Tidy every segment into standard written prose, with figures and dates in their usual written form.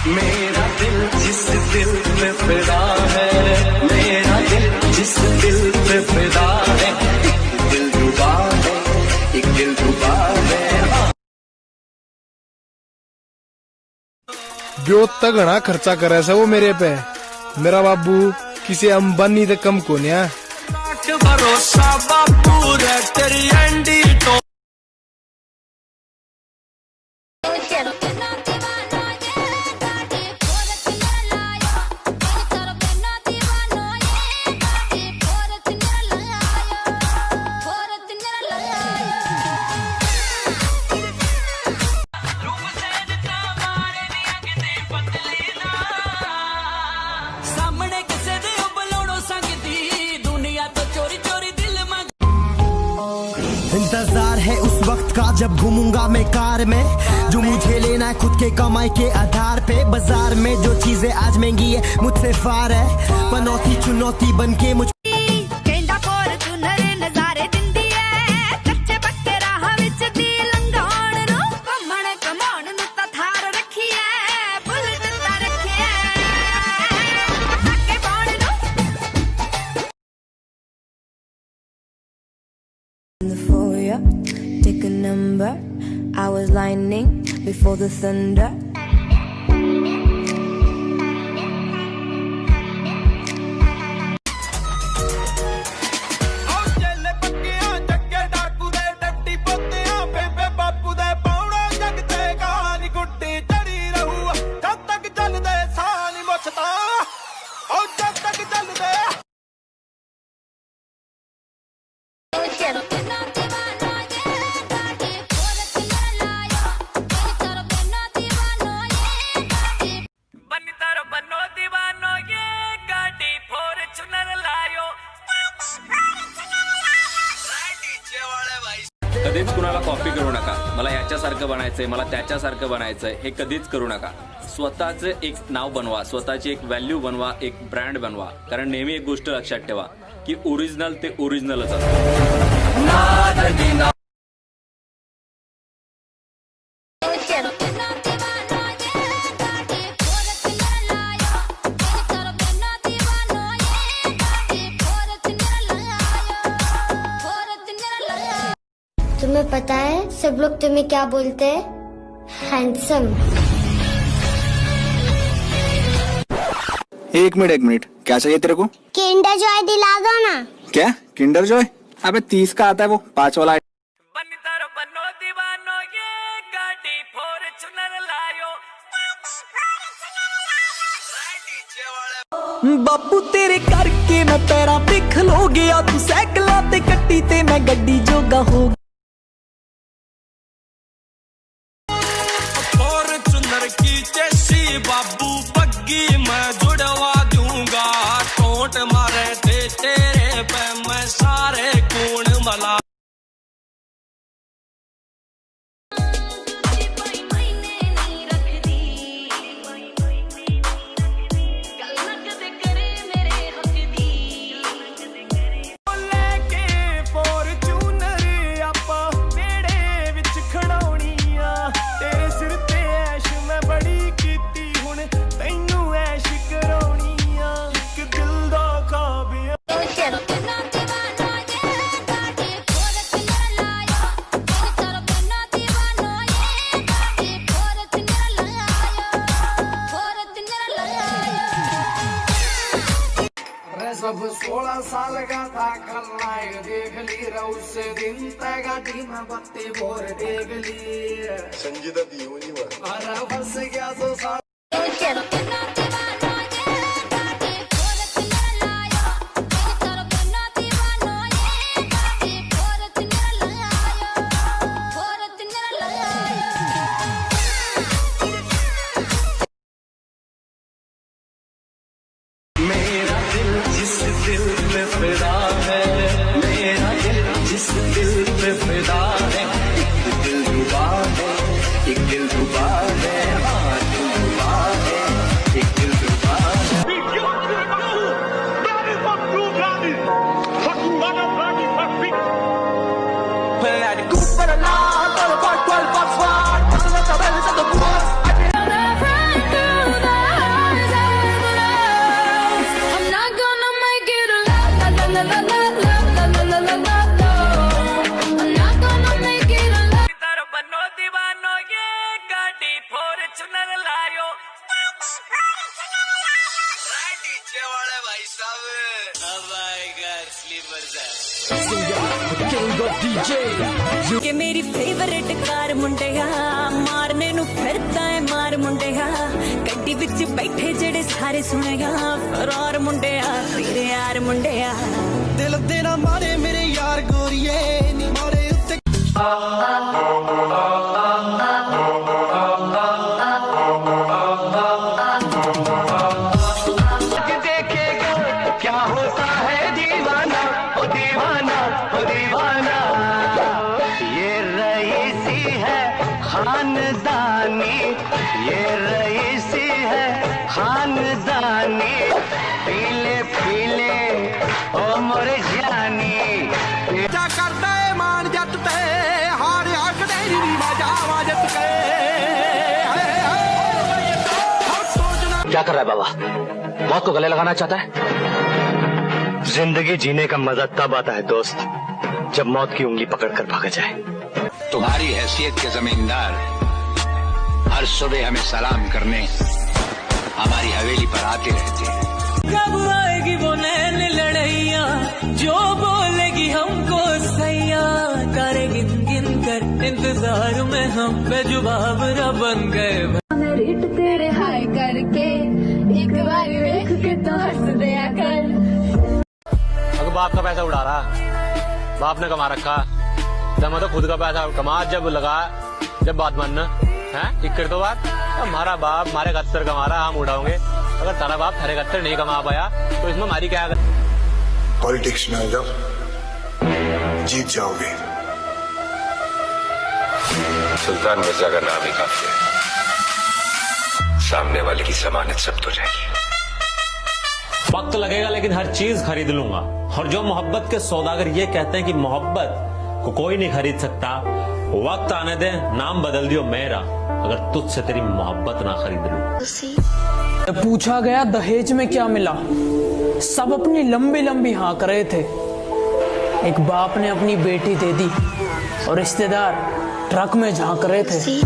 मेरा दिल जिस दिल पे फिदा है, मेरा दिल जिस दिल पे फिदा है, एक दिल रुबा है, एक दिल रुबा है। ब्योत तक घना खर्चा करे से वो मेरे पे। मेरा बाबू किसी अंबानी तक कम को नहीं। भरोसा बाबू रे तेरी एंडी तो इंतजार है उस वक्त का जब घूमूंगा मैं कार में, जो मुझे लेना है खुद के कमाई के आधार पे। बाजार में जो चीजें आज महंगी है मुझसे फार है, पनौती चुनौती बन के मुझ Take a number. I was lightning before the thunder. कधीच कुणाला कॉपी करू नका। मला याच्यासारखं बनायचंय, मला त्याच्यासारखं बनायचंय, हे कधीच करू नका। स्वतःचं एक नाव बनवा, स्वतःची एक व्हॅल्यू बनवा, एक ब्रँड बनवा। कारण नेहमी एक गोष्ट लक्षात ठेवा की ओरिजिनल ते ओरिजिनलच असतं। तुम्हें पता है सब लोग तुम्हें क्या बोलते हैं? हैंडसम। एक मिनट, क्या चाहिए तेरे को? किंडर जॉय दिला दो ना। क्या किंडर जॉय? अबे 30 का आता है वो, 5 वाला। बापू तेरे करके मैं पैरा पे खलो गया, तू साइकिलां ते कट्टी ते मैं गड्डी जोगा हो गया। फॉर्च्यूनर की चेसी बाबू बग्गी मैं जुड़वा दूंगा, टोट मारे थे तेरे पे मैं सारे गुण मला। सब 16 साल का था खलनायक, देख ली उस दिन तैगा टीम बत्ती बोर देख ली। संगीता दी हुई अरे बस क्या तो साल फिदा है, मेरा दिल जिस दिल पे फिदा है, एक दिल रुबा है, एक दिल रुबा है, हाँ दिल रुबा है, एक नीचे वाले भाई साहब अब आएगा स्लीपर कि मेरी फेवरेट कार मुंडिया मारने नु फिरदा है मार मुंडिया गड्डी विच बैठे जेड़े सारे सुनेगा फरार मुंडिया तेरे यार मुंडिया दिल तेरा मारे मेरे यार गोरिए नी मारे उत्ते देखेगा क्या होता है दीवाना ओ दीवाना ओ दीवाना ये रईसी है खानदानी ये रईसी है खानदानी पीले पीले ओ मोर जानी क्या करता है मान जट ते हार हक दे नी बाजा वाजत के क्या कर रहा है बाबा मौत को गले लगाना चाहता है जिंदगी जीने का मजा तब आता है दोस्त जब मौत की उंगली पकड़कर भागा जाए तुम्हारी हैसियत के जमींदार हर सुबह हमें सलाम करने हमारी हवेली पर आते रहते हैं कब आएगी वो नैन लड़ैया जो बोलेगी हमको सैया तारे गिन गिन कर इंतजार में हम बेजुबाब न बन गए रेट तेरे हाई करके एक बार देख के तो हंस दिया कर अगर बाप का पैसा उड़ा रहा बाप ने कमा रखा जब मैं तो खुद का पैसा कमा जब लगा जब बात मानना है टिकट तो बात हमारा बाप हमारे गत्तर कमा रहा हम उड़ाओगे अगर तारा बाप थारे गत्तर नहीं कमा पाया तो इसमें हमारी क्या पॉलिटिक्स में आ जाओ जीत जाओगे सुल्तान मिर्जा का नाम ही काफी है सामने वाले की जमानत सब तो जाएगी वक्त लगेगा लेकिन हर चीज खरीद लूंगा और जो मोहब्बत के सौदागर ये कहते हैं कि मोहब्बत को कोई नहीं खरीद सकता वक्त आने दे नाम बदल दियो मेरा अगर तुझसे तेरी मोहब्बत ना खरीद लूं पूछा गया दहेज में क्या मिला सब अपनी लंबी लंबी हाँ कर रहे थे एक बाप ने अपनी बेटी दे दी और रिश्तेदार ट्रक में झांक रहे थे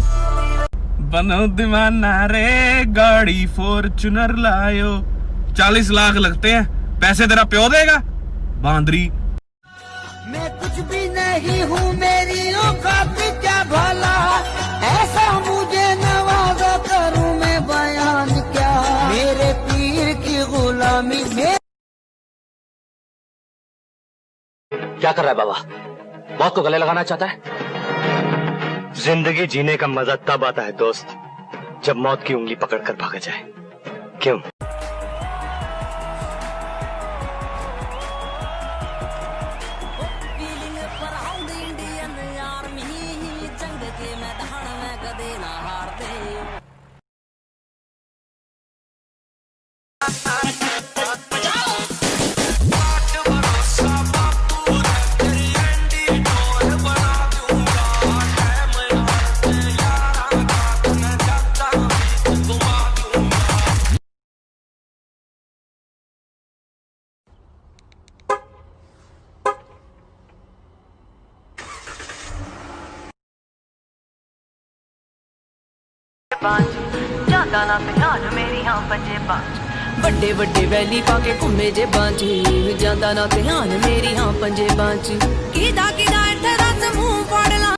बनो दीवाना रे गाड़ी फॉर्च्यूनर लायो 40 लाख लगते हैं पैसे तेरा प्यो देगा बांदरी मैं कुछ भी नहीं हूँ मेरी औकात क्या भला ऐसा मुझे नवाजा करूँ मैं बयान क्या मेरे पीर की गुलामी में क्या कर रहा है बाबा मौत को गले लगाना चाहता है जिंदगी जीने का मजा तब आता है दोस्त जब मौत की उंगली पकड़कर भागा जाए क्यों ज्यादा ना ध्यान मेरी हाँ पंजे बांझ बड़े बड़े वैली पाके घूमे जे बांझी ज्यादा ना ध्यान मेरी हाँ पंजे बांझ किदा किदा इत्थे दस मुंह फाड़ ला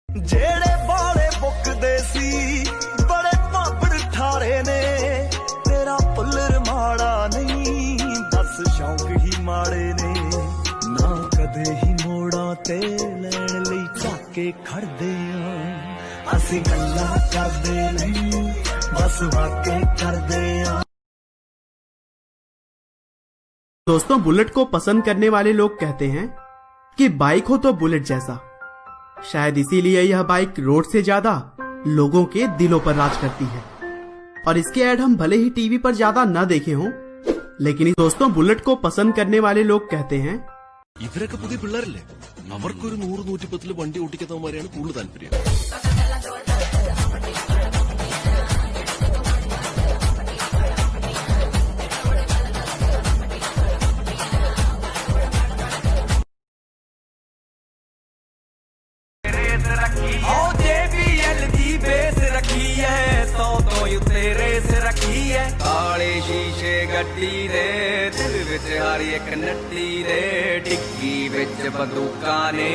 जेड़े बाले बुकदे सी बड़े पापड़ ठारे ने तेरा पुल्लर माड़ा नहीं बस शौक ही माड़े ने ना कदे ही मोड़ा ते लैण लई झाके खड़दे असी गल्ला करदे नहीं बस वाके करदे दोस्तों बुलेट को पसंद करने वाले लोग कहते हैं कि बाइक हो तो बुलेट जैसा शायद इसीलिए यह बाइक रोड से ज्यादा लोगों के दिलों पर राज करती है और इसके ऐड हम भले ही टीवी पर ज्यादा न देखे हों लेकिन दोस्तों बुलेट को पसंद करने वाले लोग कहते हैं ഇവരൊക്കെ പുതിയ പിള്ളേരല്ലേ അവർക്കൊരു 100-110 വണ്ടി ഓടിക്കുന്നവന്മാരെയാണ് കൂടുതൽ താല്പര്യം है काले शीशे गड्डी दे दिल विच हर एक नट्टी दे डिग्गी विच बंदूकां ने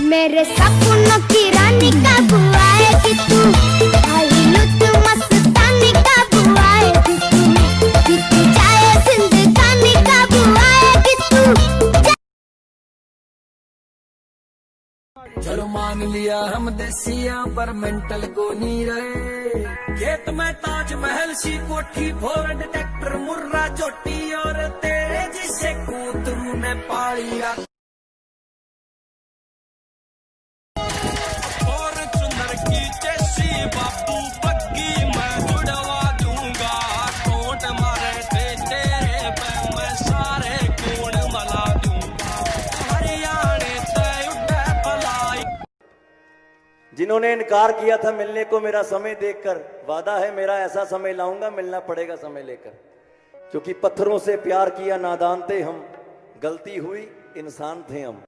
मेरे सपनों की रानी कब आएगी तू आई लुत्फ मस्तानी कब आएगी तू बीत जाए जिंदगानी कब आएगी तू चलो मान लिया हम देसिया पर मेंटल को नहीं रहे खेत में ताजमहल सी कोठी फोर्ड ट्रैक्टर मुर्रा चोटी और तेरे जिसे कूतरू ने पाली और चुंदर की जैसी बाबू बग्गी मैं जुड़वा दूंगा कोट मारे थे तेरे पे मैं सारे कोण मला दूंगा हरियाणे ते उठे पलाई। जिन्होंने इनकार किया था मिलने को मेरा समय देखकर वादा है मेरा ऐसा समय लाऊंगा मिलना पड़ेगा समय लेकर क्योंकि पत्थरों से प्यार किया नादान थे हम गलती हुई इंसान थे हम।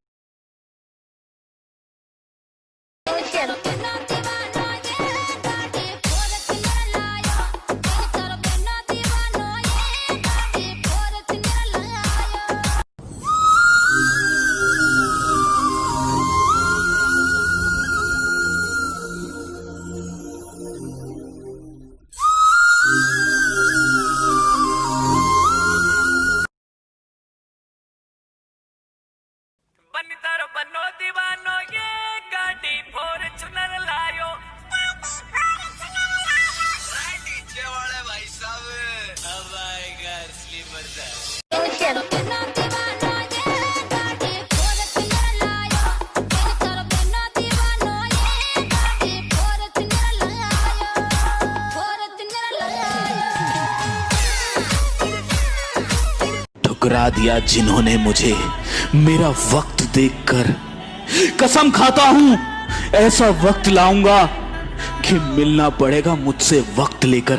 बनो दीवानो ये गाड़ी फॉर्च्यूनर लायो नीचे वाले भाई साहब अब आएगा स्लीपर ठुकरा दिया जिन्होंने मुझे मेरा वक्त देखकर कसम खाता हूं ऐसा वक्त लाऊंगा कि मिलना पड़ेगा मुझसे वक्त लेकर।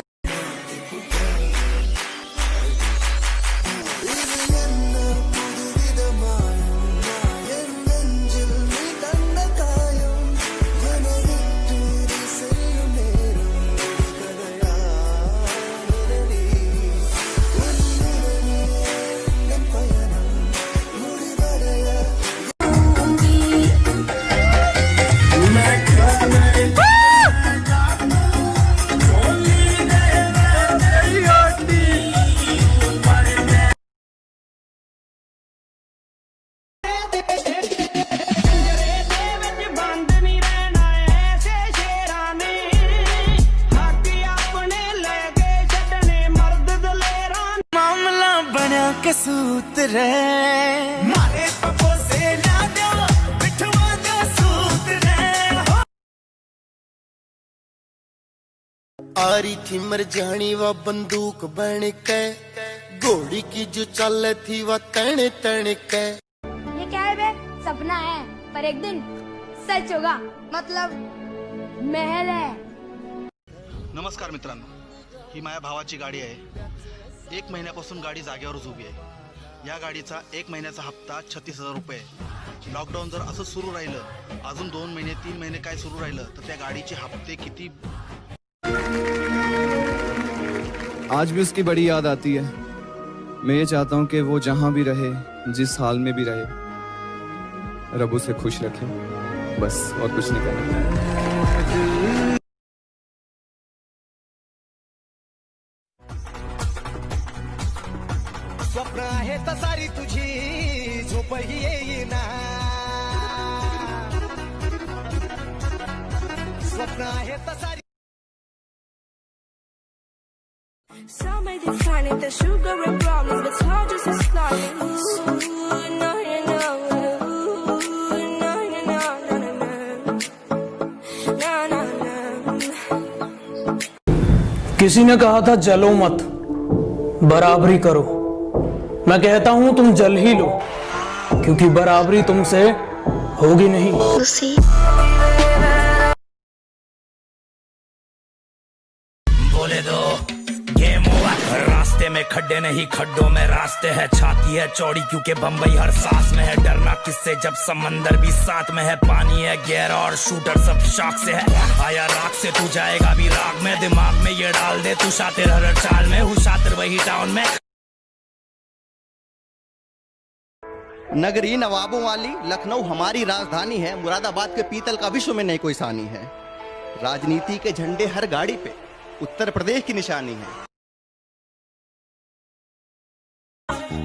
सूत्र मारे पपो से ला दो बिठवा दो सूत्र आरी थी मर जानी वो बंदूक बन के घोड़ी की जो चल थी वो तण तण के। ये क्या है बे? सपना है पर एक दिन सच होगा मतलब महल है। नमस्कार मित्रांनो, ही माझ्या भावाची गाडी आहे। 1 महिन्यापासून गाडी जागेवरच उभी आहे। या गाडीचा 1 महिन्याचा हप्ता 36,000 रुपये। लॉकडाऊन जर असं सुरू राहिलं अजून 2 महिने 3 महिने काय सुरू राहिलं तर त्या गाडीचे हप्ते किती। आज भी उसकी बड़ी याद आती है। मैं ये चाहता हूँ कि वो जहाँ भी रहे जिस हाल में भी रहे रब उसे खुश रखे, बस और कुछ नहीं करना। स्वप्न आहे तसारी तुझी झोपही येईना, स्वप्न आहे तसारी। Some may define it, the sugar and problems, but it's hard just to start it. Ooh, no, no, no, no, no, no. किसी ने कहा था जलो मत, बराबरी करो। मैं कहता हूं तुम जल ही लो, क्योंकि बराबरी तुमसे होगी नहीं। बोले दो गेम ओवर, रास्ते में खड्डे नहीं खड्डों में रास्ते है, छाती है चौड़ी क्योंकि बम्बई हर सांस में है। डरना किससे जब समंदर भी साथ में है, पानी है गहरा और शूटर सब शाख से है। आया राख से तू जाएगा भी राग में, दिमाग में ये डाल दे तू शातिर हर चाल में, हूँ शातिर वही टाउन में। नगरी नवाबों वाली लखनऊ हमारी राजधानी है, मुरादाबाद के पीतल का विश्व में नहीं कोई सानी है। राजनीति के झंडे हर गाड़ी पे उत्तर प्रदेश की निशानी है।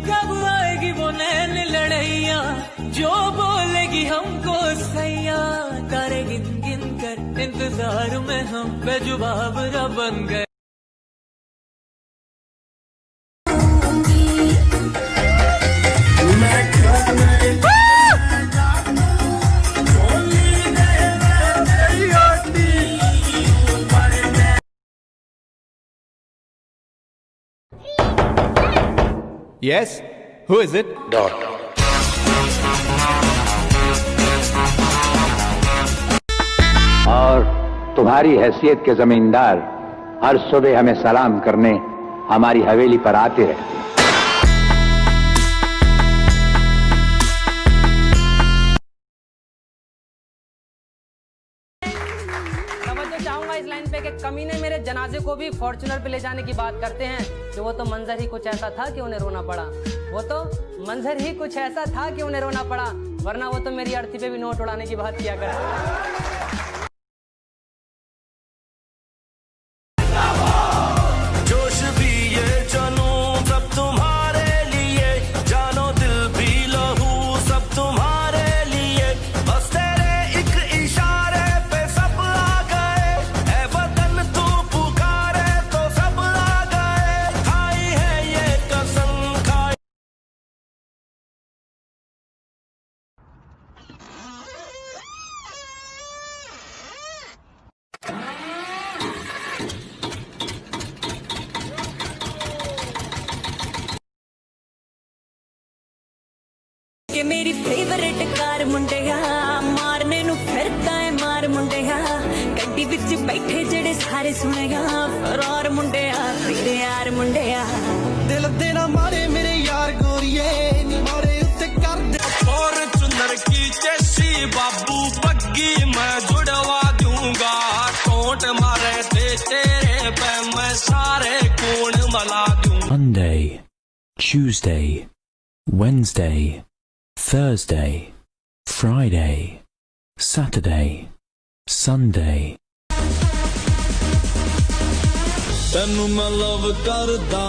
कब आएगी वो नैन लड़ैया जो बोलेगी हमको सैया, तारे गिन गिन कर इंतजार में हम बेजुबाब न बन गए। Yes? Who is it? Dot. और तुम्हारी हैसियत के जमींदार हर सुबह हमें सलाम करने हमारी हवेली पर आते रहते। चाहूंगा इस लाइन पे कि कमीने मेरे जनाजे को भी फॉर्च्यूनर पे ले जाने की बात करते हैं कि वो तो मंजर ही कुछ ऐसा था कि उन्हें रोना पड़ा, वो तो मंजर ही कुछ ऐसा था कि उन्हें रोना पड़ा, वरना वो तो मेरी अर्थी पे भी नोट उड़ाने की बात किया करते। जोश भी ये जनूं सब तुम्हारे लिए, जानो दिल भी लहू सब तुम्हारे लिए, बस तेरे एक इशारे पे सब आ गए, ऐ वतन तू पुकारे तो सब आ गए, खाई है ये कसम खाई। कि मेरी फेवरेट कार मुंडिया मारने नु फिरदा है मार मुंडिया, गड्डी विच बैठे जेड़े सारे सुनेगा फरार मुंडिया तेरे यार मुंडिया, दिल तेरा मारे मेरे यार गोरिए नी मारे उत्ते कर दे फॉर्च्यूनर की जैसी बाबू बग्गी मैं जुड़वा दूंगा, टोट मारे थे तेरे पे मैं सारे कूण मला दूं। Monday, Tuesday, Wednesday, Thursday, Friday, Saturday, Sunday. ਤੈਨੂੰ ਮੈਂ ਲਵ ਕਰਦਾ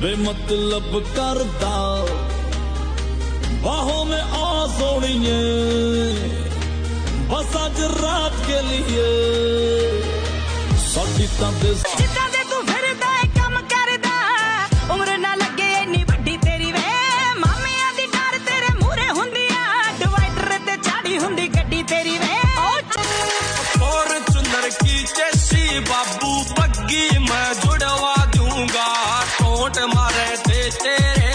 ਬੇਮਤਲਬ ਕਰਦਾ, ਬਾਹੋਂ में आ सोनिए बस आज रात के लिए साडी तां दे जिद्दां दे तू फिरदा है काम करदा, उम्र ना लगे इन्नी वड्डी तेरी वे, मामियां दी डर तेरे मूहरे हुंदी आ, डिवाइडर ते चाड़ी हुंदी गड्डी तेरी वे, फॉर्च्यूनर की जैसी बाबू बग्गी मैं जुड़वा दूंगा, टोट मारे थे तेरे।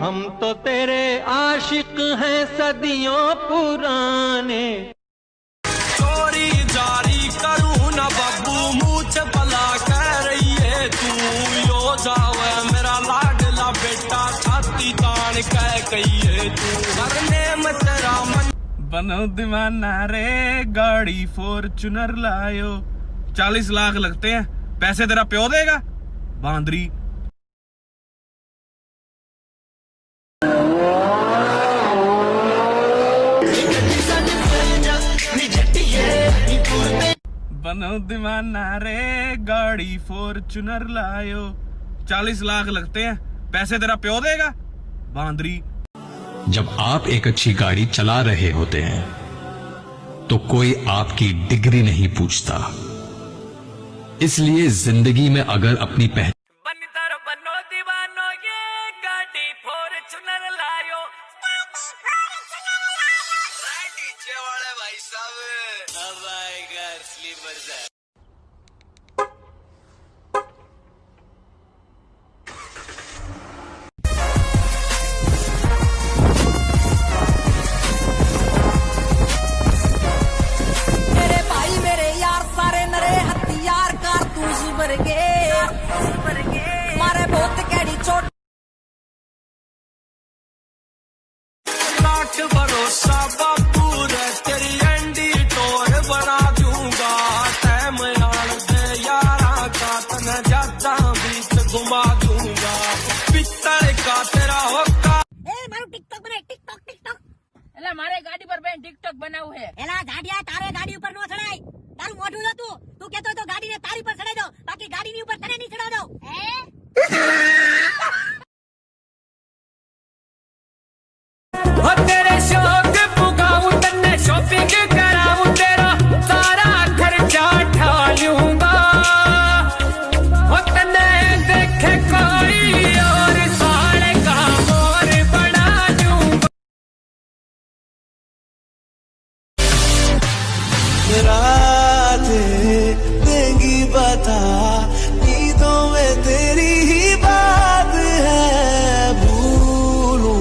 हम तो तेरे आशिक हैं सदियों पुराने, चोरी जारी करूं ना बाबू मुझे भला कह रही है तू, यो जावे मेरा लाडला बेटा छाती तान कह कहिए तू, करने में तेरा मन बनो दीवाना रे गाड़ी फॉर्च्यूनर लायो, 40 लाख लगते हैं, पैसे तेरा प्यो देगा बांदरी। बनो दीवाना रे गाड़ी फॉर्च्यूनर लायो, 40 लाख लगते हैं, पैसे तेरा प्यो देगा बांदरी। जब आप एक अच्छी गाड़ी चला रहे होते हैं तो कोई आपकी डिग्री नहीं पूछता, इसलिए जिंदगी में अगर अपनी पहचान बनो दीवानो ये गाड़ी फॉर्च्यूनर लायो, डीजे वाले भाई साहब अब आएगा स्लीपर से। मेरे भाई मेरे यार सारे नरे हथियार कारतूस भर गए, रातें देंगी बता, नींदों में तेरी ही बात है, भूलूं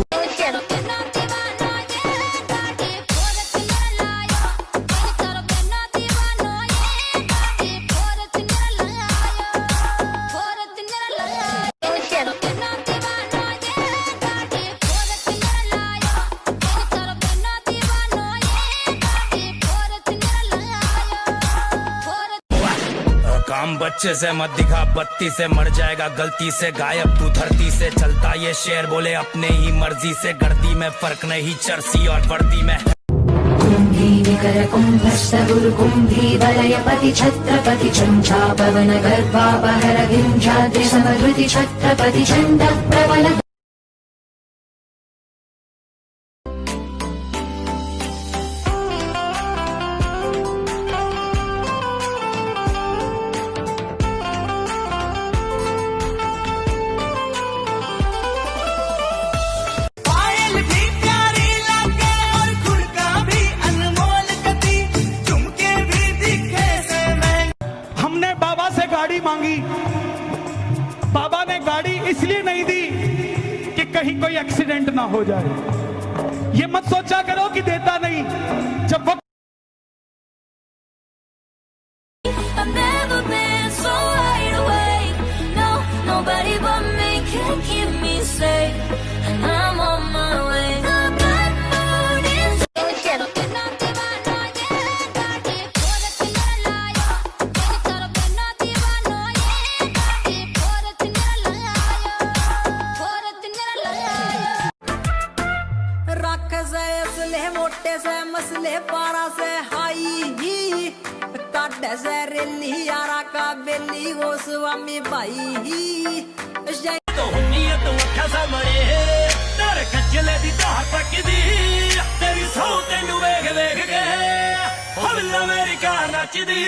काम बच्चे से मत दिखा, बत्ती से मर जाएगा गलती से, गायब तू धरती से, चलता ये शेर बोले अपने ही मर्जी से, गर्दी में फर्क नहीं चरसी और वर्दी में। कुंभीनिकर कुंभस्थगुरुकुंभी वलयपति छत्रपति चंचा पवन गर्भापहर गिंजाद्रि समधृति छत्रपति चंड प्रबल। गाड़ी मांगी, बाबा ने गाड़ी इसलिए नहीं दी कि कहीं कोई एक्सीडेंट ना हो जाए। ये मत सोचा करो कि देता नहीं, जब वक्त मोटे से मसले पारा से हाई काटे से रेली यारा का बेली हो स्वामी भाई तो नियत उठा सामने तेरे खजले दी धार पकदी तेरी सौ तेनू वेख वेख के हल्ला मेरी कार नचदी।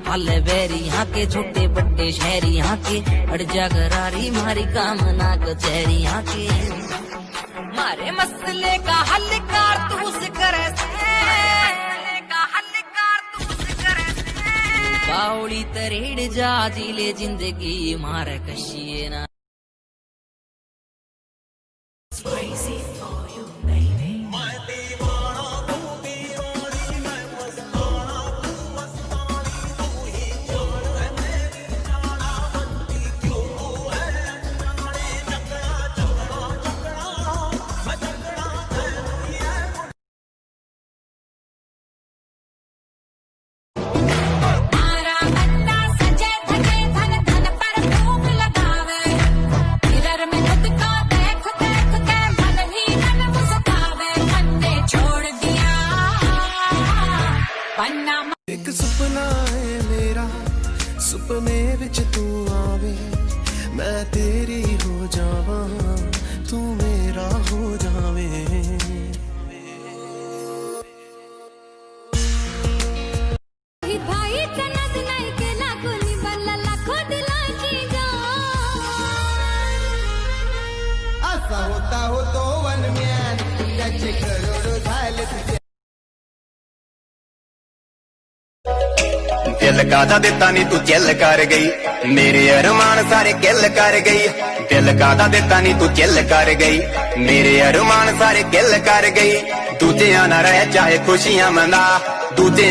हाले बेरी यहाँ के छोटे बड़े शहरी यहाँ के हट जा गरारी मारी कामना कचहरी यहाँ के मारे मसले का हल कारतूस करे बावड़ी तरेड़ जा जिले जिंदगी मारे कशिए ना। एक सुपना है मेरा, सुपने विच तू आवे, मैं तेरी हो जावा, तू मेरा हो जावे। भाई तनद नहीं के लाखों निबल लाखों दिलाची जा असा होता हो तो वन म्यान त्याचे करोडो झाले तुझे। दिल कादा दिता नी तू चिल कर गई, मेरे अरमान सारे किल कर गई। दिल कादा दिता नी तू चिल कर गई, मेरे अरमान सारे किल कर गई। दूजियां ना रह चाहे खुशियां मना, दूजे